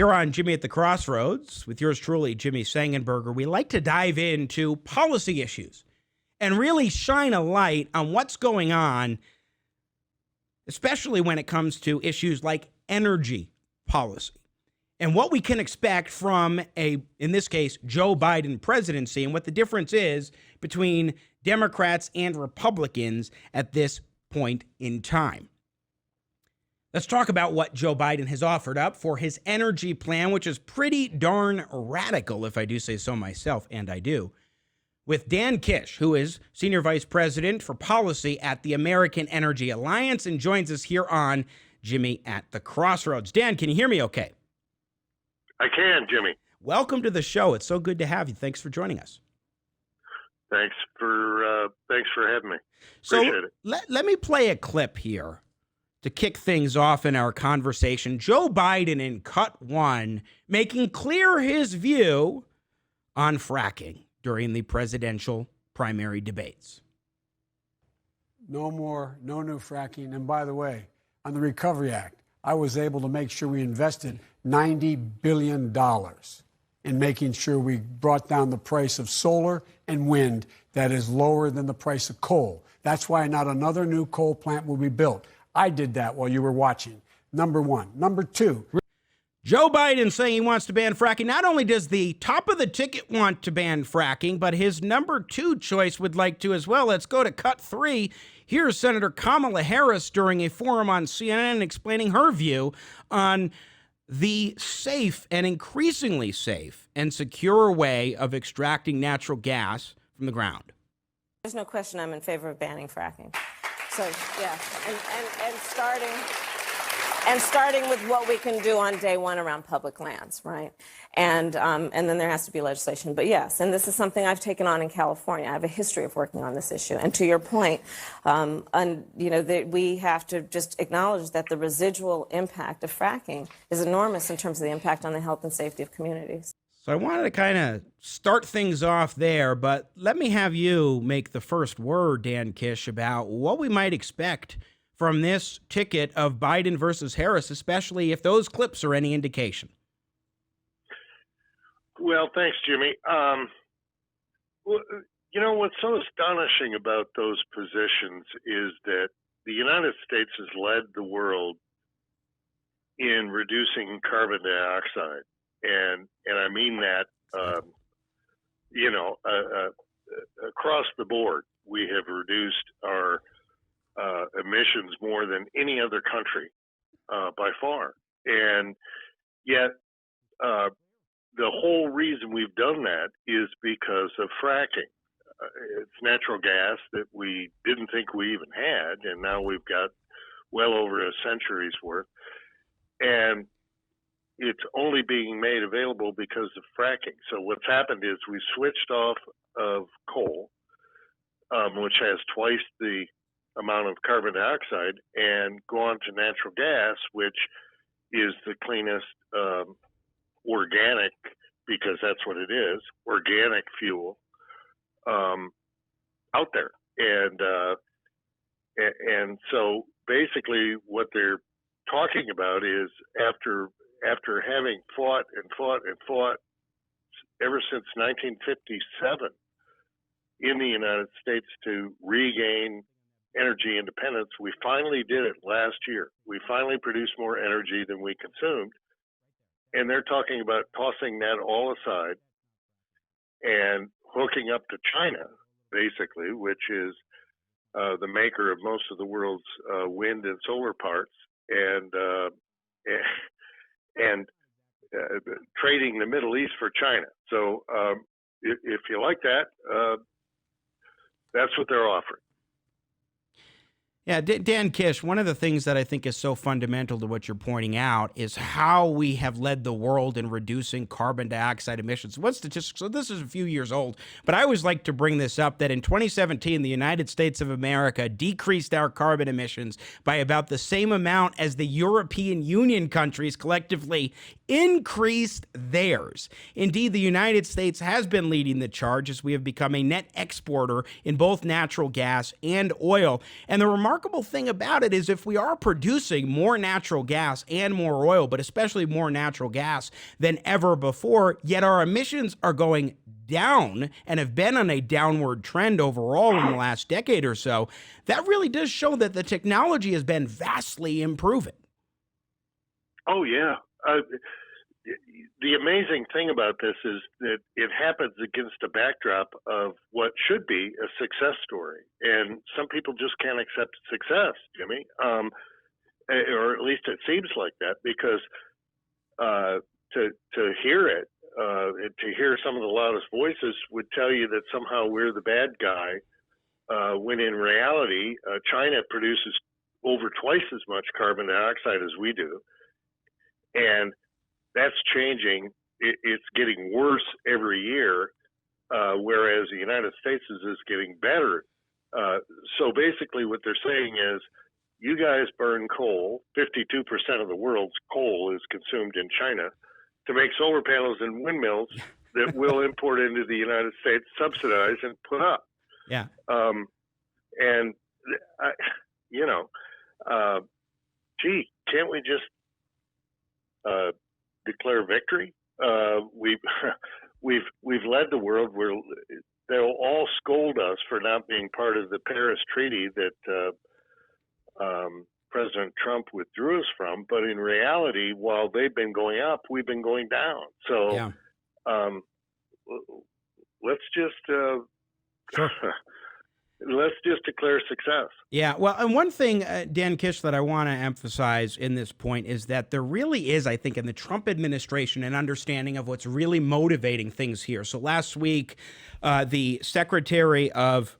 Here on Jimmy at the Crossroads, with yours truly, Jimmy Sengenberger, we like to dive into policy issues and really shine a light on what's going on, especially when it comes to issues like energy policy and what we can expect from in this case, Joe Biden presidency, and what the difference is between Democrats and Republicans at this point in time. Let's talk about what Joe Biden has offered up for his energy plan, which is pretty darn radical, if I do say so myself, and I do, with Dan Kish, who is Senior Vice President for Policy at the American Energy Alliance and joins us here on Jimmy at the Crossroads. Dan, can you hear me okay? I can, Jimmy. Welcome to the show. It's so good to have you. Thanks for joining us. Thanks for having me. So Appreciate it. let me play a clip here to kick things off in our conversation. Joe Biden in cut one, making clear his view on fracking during the presidential primary debates. No new fracking. And by the way, on the Recovery Act, I was able to make sure we invested $90 billion in making sure we brought down the price of solar and wind that is lower than the price of coal. That's why not another new coal plant will be built. I did that while you were watching. Number one. Number two. Joe Biden saying he wants to ban fracking. Not only does the top of the ticket want to ban fracking, but his number two choice would like to as well. Let's go to cut three. Here's Senator Kamala Harris during a forum on CNN explaining her view on the safe and increasingly safe and secure way of extracting natural gas from the ground. There's no question I'm in favor of banning fracking. So, yeah, and starting with what we can do on day one around public lands, right? And then there has to be legislation. But yes, and this is something I've taken on in California. I have a history of working on this issue. And to your point, we have to just acknowledge that the residual impact of fracking is enormous in terms of the impact on the health and safety of communities. So I wanted to kind of start things off there, but let me have you make the first word, Dan Kish, about what we might expect from this ticket of Biden versus Harris, especially if those clips are any indication. Well, thanks, Jimmy. You know, what's so astonishing about those positions is that the United States has led the world in reducing carbon dioxide. And I mean that, across the board, we have reduced our emissions more than any other country by far. And yet, the whole reason we've done that is because of fracking. It's natural gas that we didn't think we even had, and now we've got well over a century's worth. And it's only being made available because of fracking. So what's happened is we switched off of coal, which has twice the amount of carbon dioxide, and gone to natural gas, which is the cleanest organic, because that's what it is, organic fuel out there. And so basically what they're talking about is after having fought ever since 1957 in the United States to regain energy independence, we finally did it last year. We finally produced more energy than we consumed. And they're talking about tossing that all aside and hooking up to China, basically, which is the maker of most of the world's wind and solar parks, and trading the Middle East for China. So if you like that, that's what they're offering. Yeah, Dan Kish, one of the things that I think is so fundamental to what you're pointing out is how we have led the world in reducing carbon dioxide emissions. One statistic, so this is a few years old, but I always like to bring this up, that in 2017, the United States of America decreased our carbon emissions by about the same amount as the European Union countries collectively increased theirs. Indeed, the United States has been leading the charge as we have become a net exporter in both natural gas and oil. And the remarkable remarkable thing about it is if we are producing more natural gas and more oil, but especially more natural gas than ever before, yet our emissions are going down and have been on a downward trend overall in the last decade or so, that really does show that the technology has been vastly improving. Oh, yeah. The amazing thing about this is that it happens against a backdrop of what should be a success story. And some people just can't accept success, Jimmy, or at least it seems like that, because to hear it, to hear some of the loudest voices would tell you that somehow we're the bad guy, when in reality, China produces over twice as much carbon dioxide as we do. And that's changing. It's getting worse every year, whereas the United States is getting better. So basically what they're saying is, you guys burn coal. 52% of the world's coal is consumed in China to make solar panels and windmills that we'll import into the United States, subsidize, and put up. Yeah. And, gee, can't we just declare victory? We've led the world. They'll all scold us for not being part of the Paris Treaty that President Trump withdrew us from. But in reality, while they've been going up, we've been going down. So Yeah. Let's just Sure. let's just declare success. Yeah, well, and one thing, Dan Kish, that I want to emphasize in this point is that there really is, I think, in the Trump administration, an understanding of what's really motivating things here. So last week, the Secretary of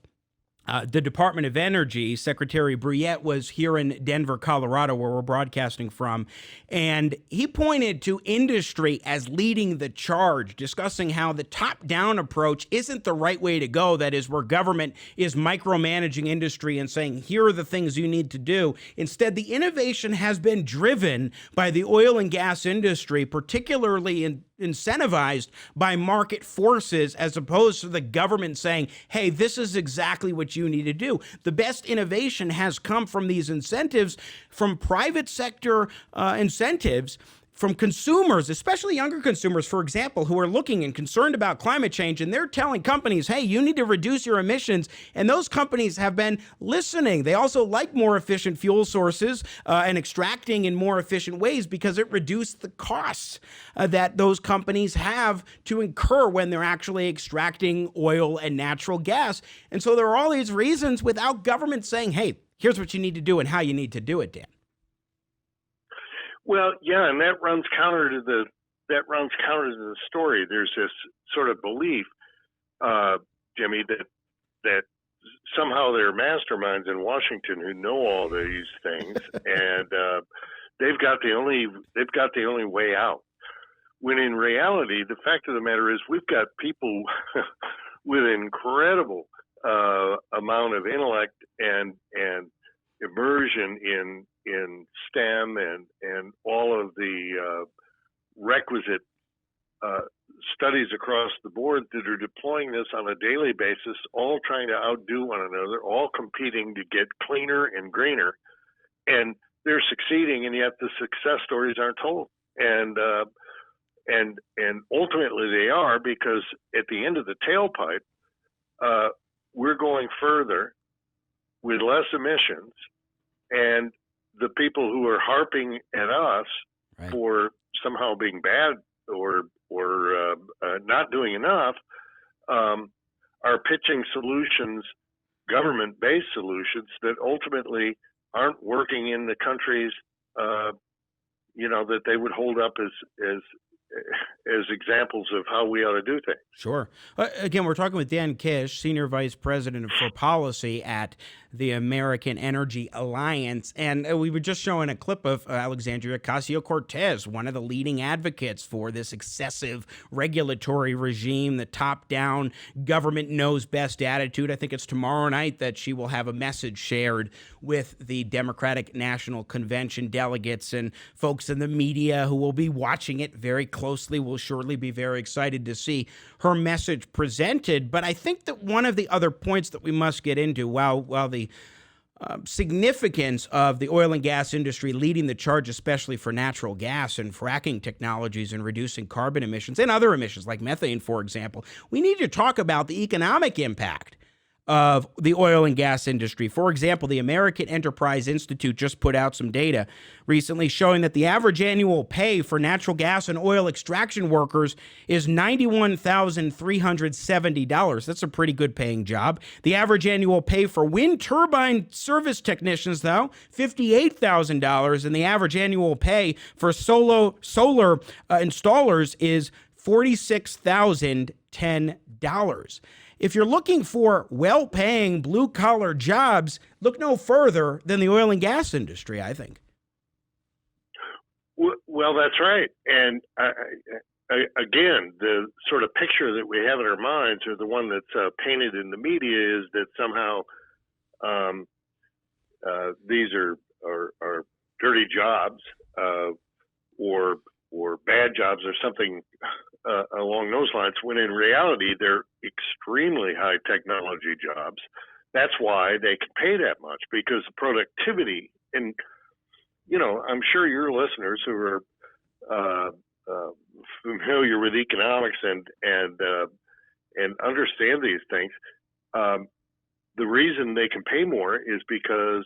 the Department of Energy, Secretary Brouillette, was here in Denver, Colorado, where we're broadcasting from, and he pointed to industry as leading the charge, discussing how the top-down approach isn't the right way to go. That is, where government is micromanaging industry and saying, here are the things you need to do. Instead, the innovation has been driven by the oil and gas industry, particularly incentivized by market forces, as opposed to the government saying, hey, this is exactly what you need to do. The best innovation has come from these incentives, from private sector incentives, from consumers, especially younger consumers, for example, who are looking and concerned about climate change, and they're telling companies, hey, you need to reduce your emissions, and those companies have been listening. They also like more efficient fuel sources and extracting in more efficient ways because it reduced the costs that those companies have to incur when they're actually extracting oil and natural gas. And so there are all these reasons without government saying, hey, here's what you need to do and how you need to do it, Dan. Well, yeah, and that runs counter to the story. There's this sort of belief, Jimmy, that somehow there are masterminds in Washington who know all these things, and they've got the only way out. When in reality, the fact of the matter is, we've got people with incredible amount of intellect and immersion in STEM and all of the requisite studies across the board that are deploying this on a daily basis, all trying to outdo one another, all competing to get cleaner and greener, and they're succeeding, and yet the success stories aren't told. And ultimately they are, because at the end of the tailpipe, we're going further with less emissions, and the people who are harping at us Right. for somehow being bad or not doing enough are pitching solutions, government-based solutions, that ultimately aren't working in the countries that they would hold up as examples of how we ought to do things. Sure. Again, we're talking with Dan Kish, Senior Vice President for Policy at the American Energy Alliance. And we were just showing a clip of Alexandria Ocasio-Cortez, one of the leading advocates for this excessive regulatory regime, the top-down, government knows best attitude. I think it's tomorrow night that she will have a message shared with the Democratic National Convention delegates, and folks in the media who will be watching it very closely will surely be very excited to see her message presented. But I think that one of the other points that we must get into, while the significance of the oil and gas industry leading the charge, especially for natural gas and fracking technologies and reducing carbon emissions and other emissions like methane, for example. We need to talk about the economic impact of the oil and gas industry. For example, the American Enterprise Institute just put out some data recently showing that the average annual pay for natural gas and oil extraction workers is $91,370. That's a pretty good paying job. The average annual pay for wind turbine service technicians, though, $58,000, and the average annual pay for solar installers is $46,010. If you're looking for well-paying, blue-collar jobs, look no further than the oil and gas industry, I think. Well, that's right. And again, the sort of picture that we have in our minds, or the one that's painted in the media, is that somehow these are dirty jobs or bad jobs or something along those lines, when in reality they're extremely high technology jobs. That's why they can pay that much, because the productivity, and I'm sure your listeners who are familiar with economics and understand these things, the reason they can pay more is because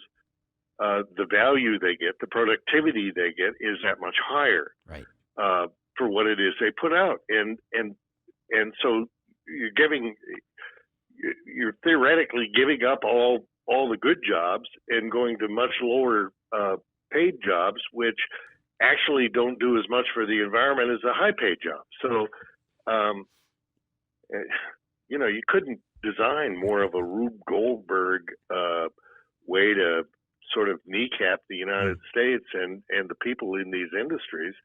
the value they get, the productivity they get, is that much higher. Right. For what it is they put out, and so you're theoretically giving up all the good jobs and going to much lower paid jobs, which actually don't do as much for the environment as the high paid jobs. So, you couldn't design more of a Rube Goldberg way to sort of kneecap the United States and the people in these industries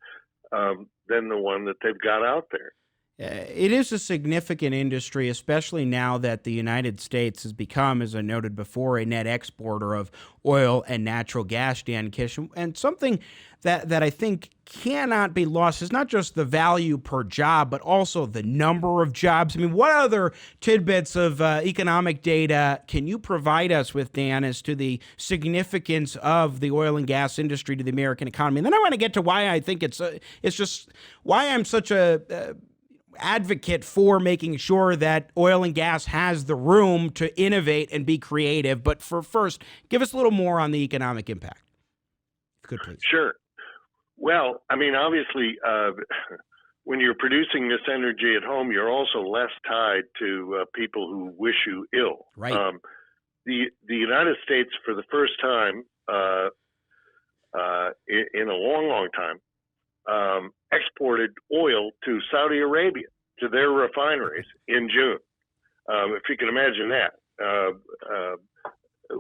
than the one that they've got out there. It is a significant industry, especially now that the United States has become, as I noted before, a net exporter of oil and natural gas, Dan Kish. And something that I think cannot be lost is not just the value per job, but also the number of jobs. I mean, what other tidbits of economic data can you provide us with, Dan, as to the significance of the oil and gas industry to the American economy? And then I want to get to why I think it's just why I'm such a advocate for making sure that oil and gas has the room to innovate and be creative. But first, give us a little more on the economic impact. If you could, please. Sure. Well, I mean, obviously, when you're producing this energy at home, you're also less tied to people who wish you ill. Right. The United States, for the first time in a long, long time, exported oil to Saudi Arabia, to their refineries in June. If you can imagine that.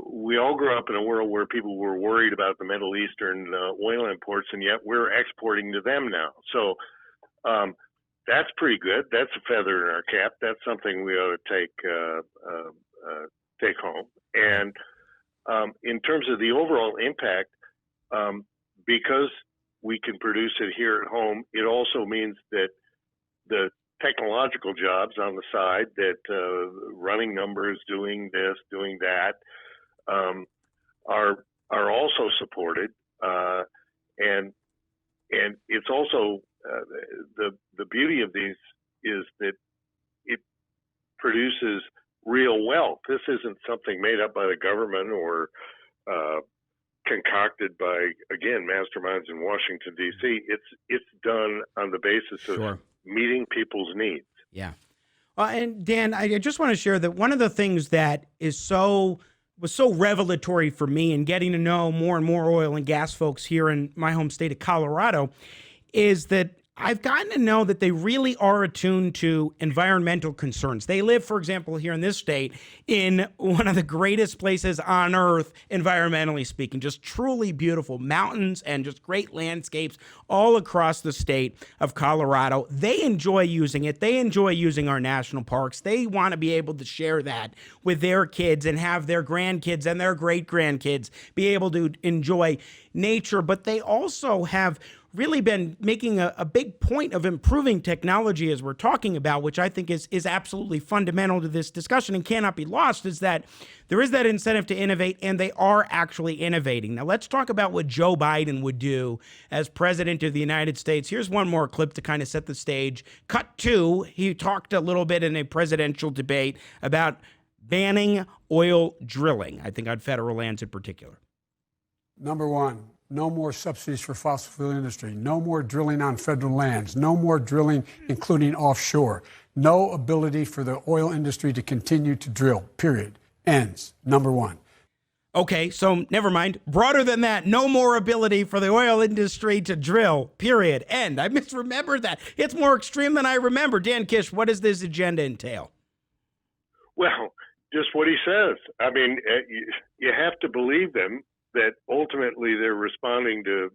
We all grew up in a world where people were worried about the Middle Eastern oil imports, and yet we're exporting to them now. So that's pretty good. That's a feather in our cap. That's something we ought to take home. And in terms of the overall impact, because we can produce it here at home, it also means that the technological jobs on the side, that running numbers, doing this, doing that, are also supported, and it's also the beauty of these is that it produces real wealth. This isn't something made up by the government or concocted by, again, masterminds in Washington, D.C. It's done on the basis of meeting people's needs. Yeah. And Dan, I just want to share that one of the things that was so revelatory for me in getting to know more and more oil and gas folks here in my home state of Colorado is that I've gotten to know that they really are attuned to environmental concerns. They live, for example, here in this state, in one of the greatest places on earth, environmentally speaking, just truly beautiful mountains and just great landscapes all across the state of Colorado. They enjoy using it. They enjoy using our national parks. They want to be able to share that with their kids and have their grandkids and their great-grandkids be able to enjoy nature, but they also have really been making a big point of improving technology, as we're talking about, which I think is absolutely fundamental to this discussion and cannot be lost, is that there is that incentive to innovate, and they are actually innovating. Now, let's talk about what Joe Biden would do as president of the United States. Here's one more clip to kind of set the stage. Cut 2, he talked a little bit in a presidential debate about banning oil drilling, I think on federal lands in particular. Number one, no more subsidies for fossil fuel industry. No more drilling on federal lands. No more drilling, including offshore. No ability for the oil industry to continue to drill, period. Ends. Number one. Okay, so never mind. Broader than that, no more ability for the oil industry to drill, period. End. I misremembered that. It's more extreme than I remember. Dan Kish, what does this agenda entail? Well, just what he says. I mean, you have to believe them that ultimately they're responding to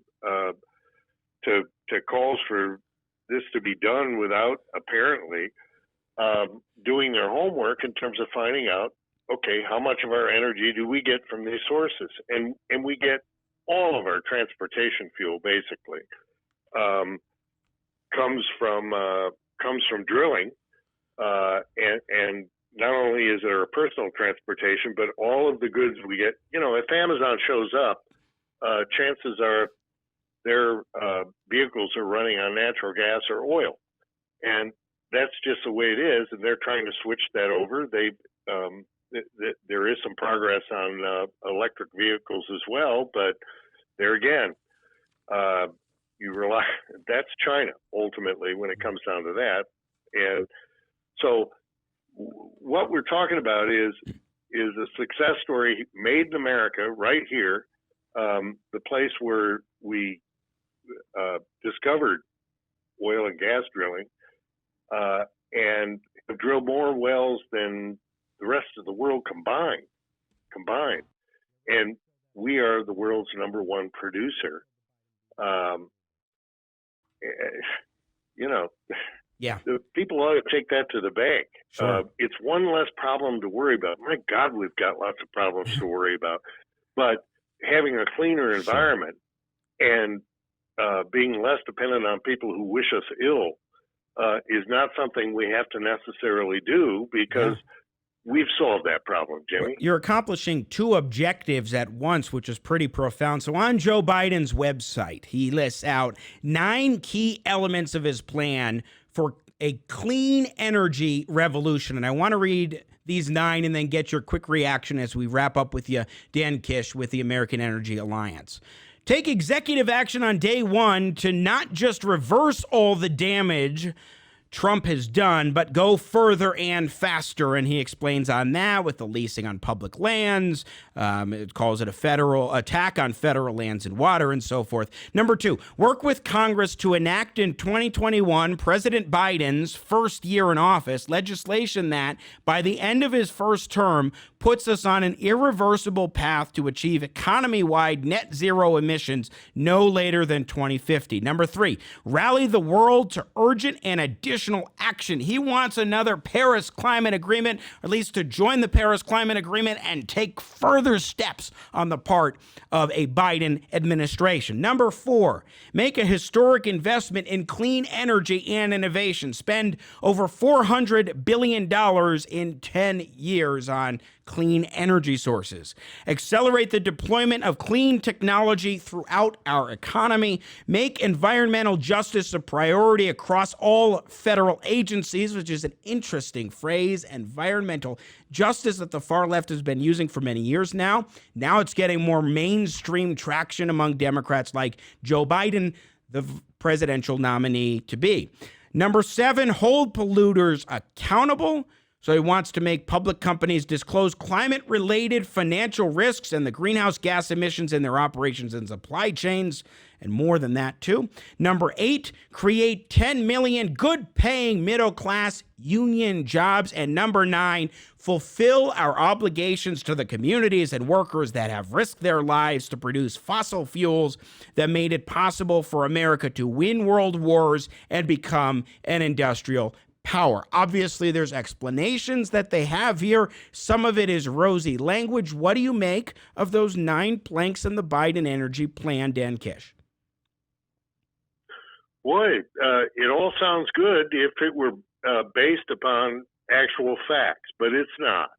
calls for this to be done without apparently doing their homework in terms of finding out, okay, how much of our energy do we get from these sources? And we get all of our transportation fuel basically comes from drilling, and not only is there a personal transportation, but all of the goods we get, if Amazon shows up, chances are their vehicles are running on natural gas or oil. And that's just the way it is. And they're trying to switch that over. There is some progress on electric vehicles as well, but there again, that's China ultimately when it comes down to that. And so what we're talking about is a success story made in America right here, the place where we discovered oil and gas drilling, and have drilled more wells than the rest of the world combined. And we are the world's #1 producer. Yeah. The people ought to take that to the bank. Sure. It's one less problem to worry about. My God, we've got lots of problems to worry about. But having a cleaner environment and being less dependent on people who wish us ill is not something we have to necessarily do because we've solved that problem, Jimmy. You're accomplishing two objectives at once, which is pretty profound. So on Joe Biden's website, he lists out 9 key elements of his plan for a clean energy revolution. And I want to read these 9 and then get your quick reaction as we wrap up with you, Dan Kish, with the American Energy Alliance. Take executive action on day 1 to not just reverse all the damage Trump has done, but go further and faster. And he explains on that with the leasing on public lands. It calls it a federal attack on federal lands and water and so forth. Number 2, work with Congress to enact in 2021, President Biden's first year in office, legislation that by the end of his first term puts us on an irreversible path to achieve economy-wide net zero emissions no later than 2050. Number 3, rally the world to urgent and additional action. He wants another Paris Climate Agreement, or at least to join the Paris Climate Agreement and take further steps on the part of a Biden administration. Number 4, make a historic investment in clean energy and innovation. Spend over $400 billion in 10 years on clean energy sources. Accelerate the deployment of clean technology throughout our economy. Make environmental justice a priority across all federal agencies, which is an interesting phrase, environmental justice that the far left has been using for many years now. Now it's getting more mainstream traction among Democrats like Joe Biden, the presidential nominee to be. Number 7, hold polluters accountable. So he wants to make public companies disclose climate-related financial risks and the greenhouse gas emissions in their operations and supply chains, and more than that, too. Number 8, create 10 million good-paying middle-class union jobs. And number 9, fulfill our obligations to the communities and workers that have risked their lives to produce fossil fuels that made it possible for America to win world wars and become an industrial power. Obviously, there's explanations that they have here. Some of it is rosy language. What do you make of those 9 planks in the Biden energy plan, Dan Kish? Boy, it all sounds good if it were based upon actual facts, but it's not.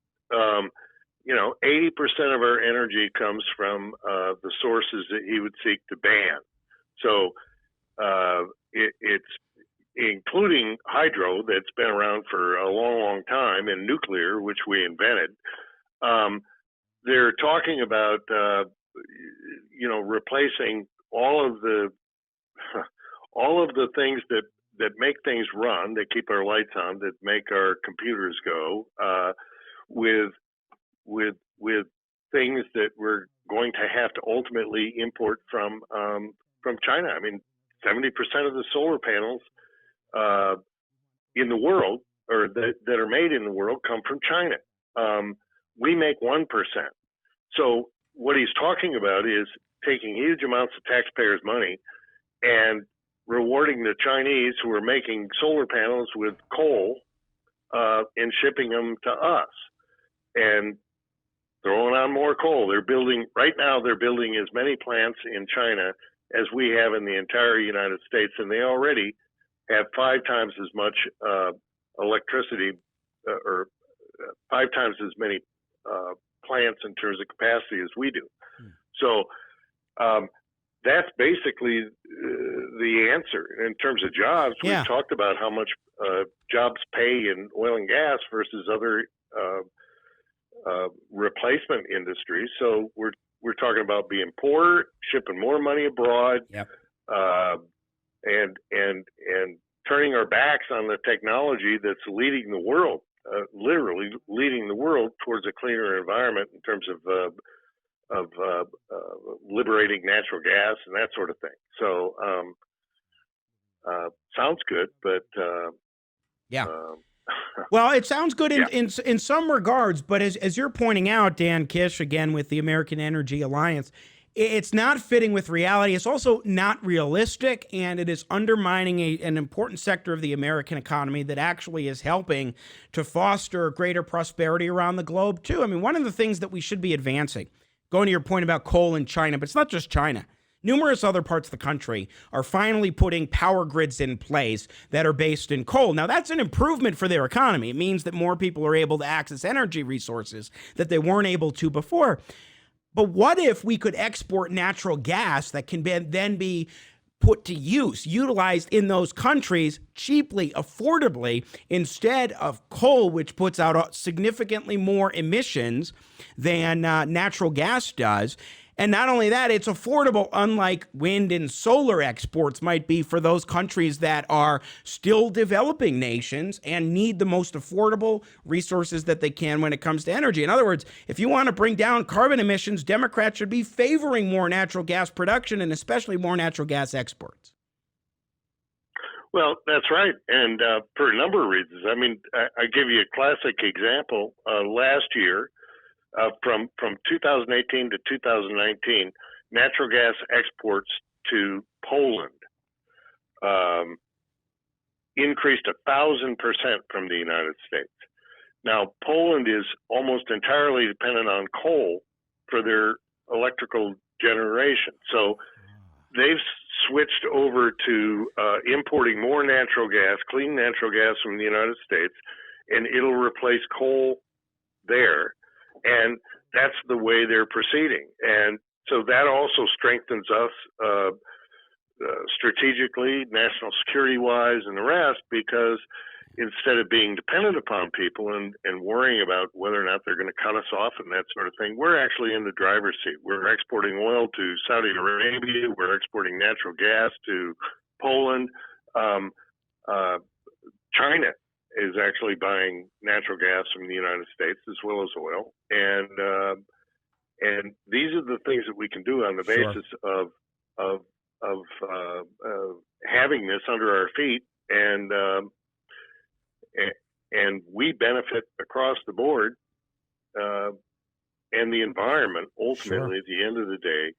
80% of our energy comes from the sources that he would seek to ban. So it's including hydro that's been around for a long, long time, and nuclear, which we invented. They're talking about, replacing all of the things that make things run, that keep our lights on, that make our computers go, with things that we're going to have to ultimately import from China. I mean, 70% of the solar panels in the world, or that are made in the world, come from China. We make 1%. So what he's talking about is taking huge amounts of taxpayers' money and rewarding the Chinese who are making solar panels with coal and shipping them to us, and throwing on more coal. They're building as many plants in China as we have in the entire United States, and they already have 5 times as much electricity, or 5 times as many plants in terms of capacity as we do. So that's basically the answer. In terms of jobs, Yeah. we've talked about how much jobs pay in oil and gas versus other replacement industries. So we're talking about being poorer, shipping more money abroad, Yep. and turning our backs on the technology that's leading the world, literally leading the world towards a cleaner environment in terms of liberating natural gas and that sort of thing. So sounds good, but yeah. Well, it sounds good in some regards, but as you're pointing out, Dan Kish, again with the American Energy Alliance, it's not fitting with reality. It's also not realistic, and it is undermining an important sector of the American economy that actually is helping to foster greater prosperity around the globe, too. I mean, one of the things that we should be advancing, going to your point about coal in China, but it's not just China. Numerous other parts of the country are finally putting power grids in place that are based in coal. Now, that's an improvement for their economy. It means that more people are able to access energy resources that they weren't able to before. But what if we could export natural gas that can then be put to use, utilized in those countries cheaply, affordably, instead of coal, which puts out significantly more emissions than natural gas does? And not only that, it's affordable, unlike wind and solar exports might be for those countries that are still developing nations and need the most affordable resources that they can when it comes to energy. In other words, if you want to bring down carbon emissions, Democrats should be favoring more natural gas production and especially more natural gas exports. Well, that's right. And for a number of reasons. I mean, I give you a classic example. Last year, from 2018 to 2019, natural gas exports to Poland increased 1,000% from the United States. Now, Poland is almost entirely dependent on coal for their electrical generation. So they've switched over to importing more natural gas, clean natural gas from the United States, and it'll replace coal there. And that's the way they're proceeding. And so that also strengthens us strategically, national security-wise, and the rest, because instead of being dependent upon people and worrying about whether or not they're going to cut us off and that sort of thing, we're actually in the driver's seat. We're exporting oil to Saudi Arabia. We're exporting natural gas to Poland. China is actually buying natural gas from the United States as well as oil, and these are the things that we can do on the basis of having this under our feet, and we benefit across the board, and the environment ultimately at the end of the day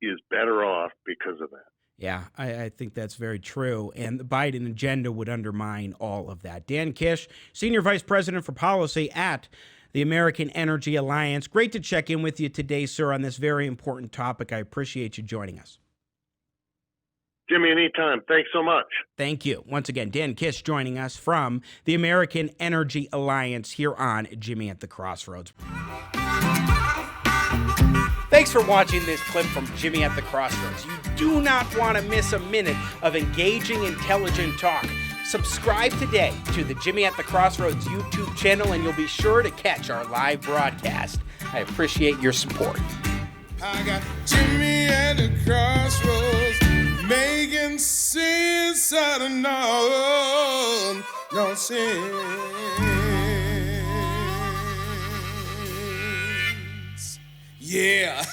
is better off because of that. Yeah, I think that's very true. And the Biden agenda would undermine all of that. Dan Kish, Senior Vice President for Policy at the American Energy Alliance. Great to check in with you today, sir, on this very important topic. I appreciate you joining us. Jimmy, anytime. Thanks so much. Thank you. Once again, Dan Kish joining us from the American Energy Alliance here on Jimmy at the Crossroads. Thanks for watching this clip from Jimmy at the Crossroads. You do not want to miss a minute of engaging, intelligent talk. Subscribe today to the Jimmy at the Crossroads YouTube channel, and you'll be sure to catch our live broadcast. I appreciate your support. I got Jimmy at the crossroads, making sense out of no sense. Yeah.